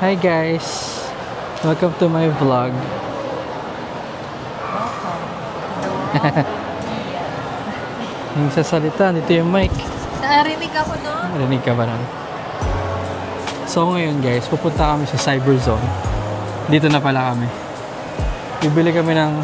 Hi guys! Welcome to my vlog. Yung sasalita, dito yung mic. Narinig ako doon. Marinig ka ba nun? So ngayon guys, pupunta kami sa Cyberzone. Dito na pala kami. Bibili kami ng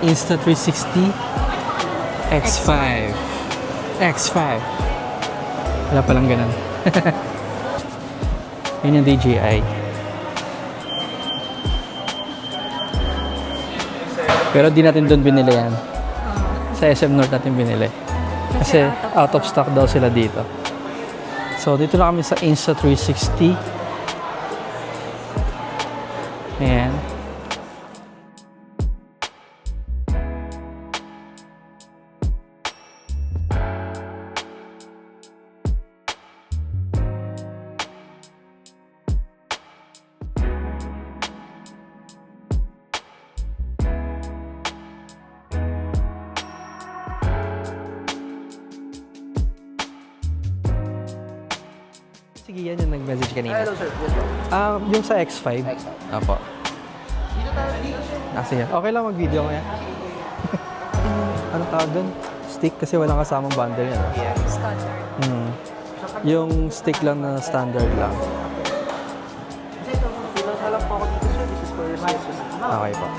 Insta360 X5. X5. Wala palang ganun. Yun yung DJI. Pero di natin doon binili yan. Sa SM North natin binili. Kasi out of stock daw sila dito. So dito na kami sa Insta360. Ayan. Sige, yan yung nag-message kanina. Hello sir, yes sir. Yung sa X5. X5. Apo. Dito tayo dito sir. Sige. Okay lang mag-video kaya. Ano tawag dun? Stick kasi walang kasamang bundle yan. Yeah. Standard. Yung stick lang na standard lang. Kasi ito, pinasalam po ako dito sir. This is for your services. Okay po.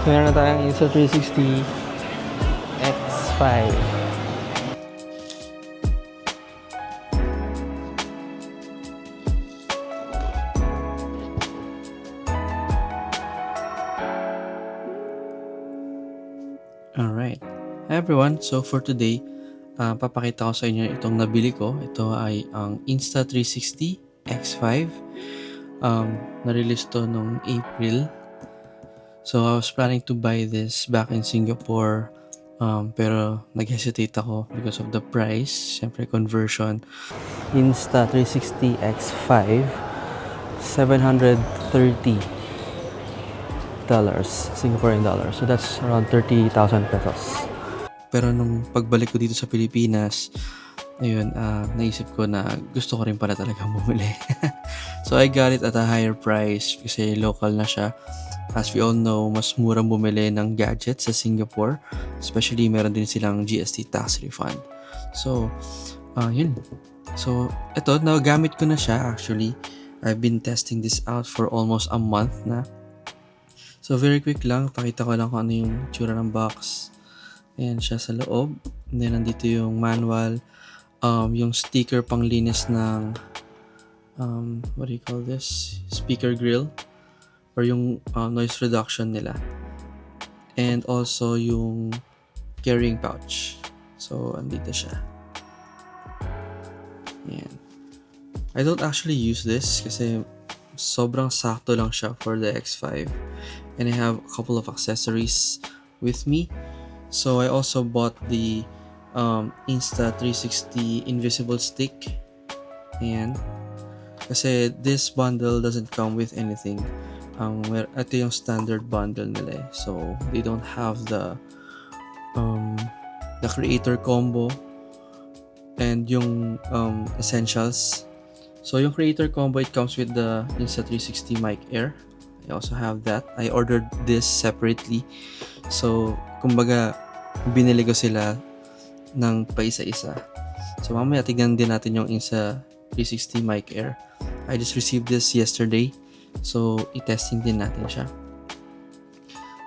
Meron na tayong Insta360 X5. Alright. Hi everyone. So for today, papakita ko sa inyo itong nabili ko. Ito ay ang Insta360 X5. Na-release to nung April. So I was planning to buy this back in Singapore, pero nag-hesitate ako because of the price. Siyempre conversion. Insta360 X5, $730 Singaporean dollars. So that's around 30,000 pesos. Pero nung pagbalik ko dito sa Pilipinas, ayun, naisip ko na gusto ko rin pala talagang bumili. So I got it at a higher price kasi local na siya. As we all know, mas murang bumili ng gadgets sa Singapore. Especially, meron din silang GST tax refund. So, yun. So, ito, nagamit ko na siya actually. I've been testing this out for almost a month na. So, very quick lang. Pakita ko lang kung ano yung tsura ng box. Ayan siya sa loob. And then, nandito yung manual. Yung sticker pang linis ng what do you call this? Speaker grill. Or yung noise reduction nila. And also yung carrying pouch. So, andito siya. Ayan. I don't actually use this kasi sobrang sakto lang siya for the X5. And I have a couple of accessories with me. So, I also bought the Insta360 Invisible Stick. Ayan. Kasi this bundle doesn't come with anything. Ito yung standard bundle nila eh. So, they don't have the creator combo and yung essentials. So, yung creator combo, it comes with the Insta360 Mic Air. I also have that. I ordered this separately. So, kumbaga, binili ko sila ng paisa-isa. So, mamaya tignan din natin yung Insta360 Mic Air. I just received this yesterday. So, i-testing din natin siya.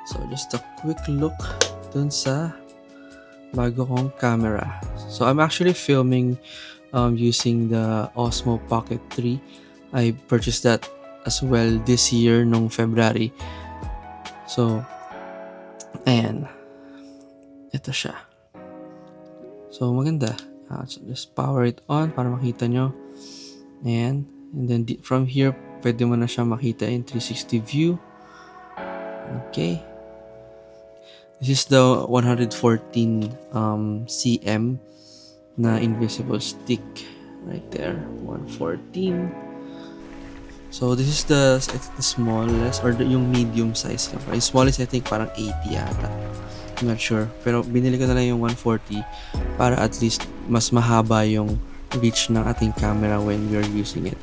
So, just a quick look dun sa bago kong camera. So, I'm actually filming using the Osmo Pocket 3. I purchased that as well this year nung February. So, ayan. Ito siya. So, maganda. So, just power it on para makita nyo. Ayan. And then, from here, pwede mo na siya makita in 360 view. Okay. This is the 114 cm na invisible stick right there. 114. So this is the smallest or yung medium size lang. Yung smallest I think parang 80 yata. I'm not sure. Pero binili ko na lang yung 140 para at least mas mahaba yung reach ng ating camera when we are using it.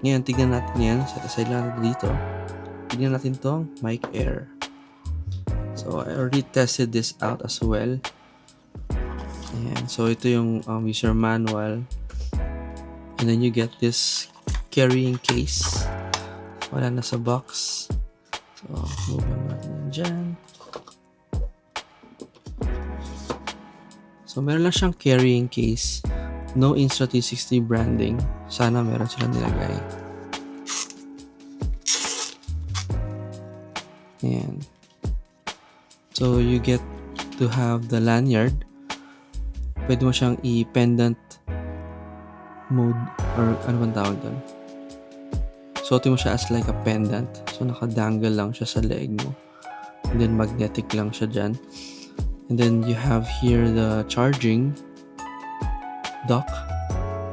Ngayon, tignan natin yan. Set aside lang natin dito. Tignan natin tong Mic Air. So, I already tested this out as well. Ayan. So, ito yung user manual. And then you get this carrying case. Wala na sa box. So, move natin yan dyan. So, meron lang siyang carrying case. No Insta360 branding. Sana meron silang nilagay. Ayan. So, you get to have the lanyard. Pwede mo siyang i-pendant mode or ano bang tawag doon. Suotin mo siya as like a pendant. So, nakadangle lang siya sa leg mo. And then, magnetic lang siya dyan. And then, you have here the charging dock,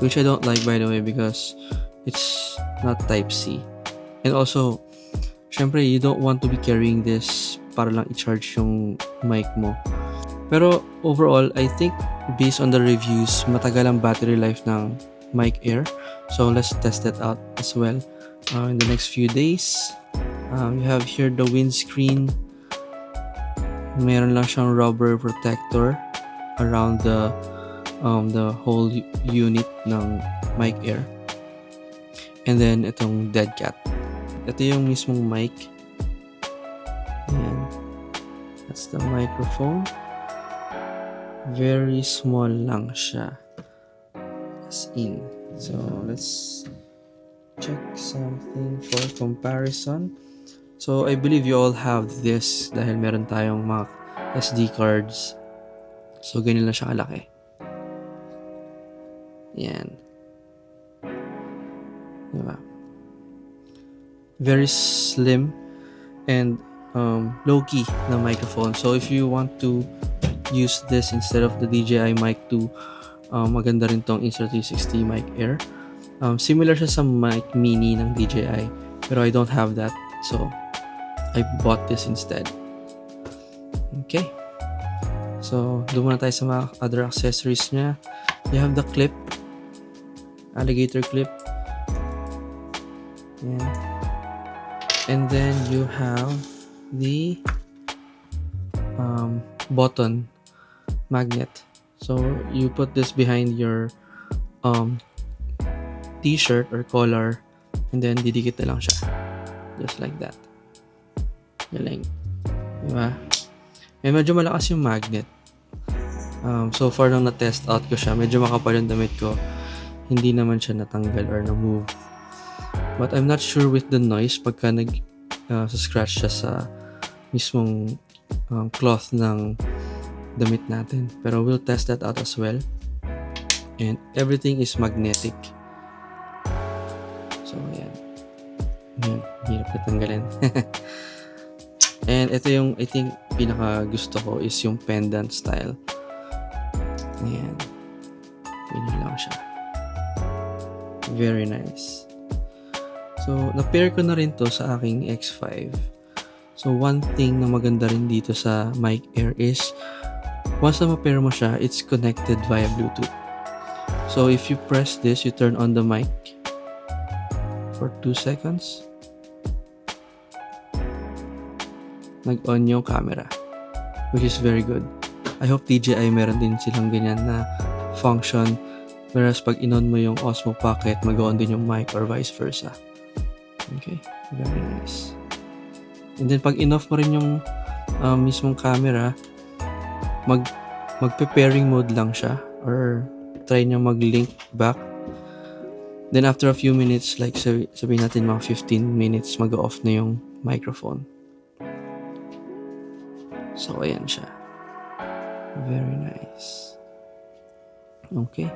which I don't like by the way because it's not Type-C. And also, syempre, you don't want to be carrying this para lang i-charge yung mic mo. Pero overall, I think based on the reviews, matagal ang battery life ng Mic Air. So let's test that out as well in the next few days. You have here the windscreen. Meron lang siyang rubber protector around the whole unit ng Mic Air. And then itong dead cat. Ito yung mismong mic. Ayan. That's the microphone. Very small lang siya. As in. So, let's check something for comparison. So, I believe you all have this dahil meron tayong mga SD cards. So, ganyan lang siya kalaki. Yan. Diba? Very slim and low-key na microphone. So, if you want to use this instead of the DJI Mic 2, maganda rin tong Insta360 Mic Air. Similar siya sa Mic Mini ng DJI, pero I don't have that. So, I bought this instead. Okay. So, doon muna tayo sa mga other accessories niya. You have the clip. Alligator clip. Yeah. And then you have the button magnet. So you put this behind your t-shirt or collar and then didikit na lang siya. Just like that. Galing. Diba? Eh, medyo malakas yung magnet. So far nung na-test out ko siya, medyo makapal yung damit ko. Hindi naman siya natanggal or na-move. But I'm not sure with the noise pagka nag-scratch siya sa mismong cloth ng damit natin. Pero we'll test that out as well. And everything is magnetic. So, ayan. Ayan. Hirap na tanggalin. And ito yung, I think, pinaka gusto ko is yung pendant style. Ayan. Ganyan lang siya. Very nice. So, na-pair ko na rin to sa aking X5. So, one thing na maganda rin dito sa Mic Air is once na ma-pair mo siya, it's connected via Bluetooth. So, if you press this, you turn on the mic for 2 seconds. Nag-on yung camera, which is very good. I hope DJI meron din silang ganyan na function. Whereas pag in-on mo yung Osmo Pocket, mag-on din yung mic or vice versa. Okay, very nice. And then pag in-off mo rin yung mismong camera, magpe-pairing mode lang siya or try niya mag-link back. Then after a few minutes, like sabihin natin mga 15 minutes, mag-off na yung microphone. So, ayan siya. Very nice. Okay.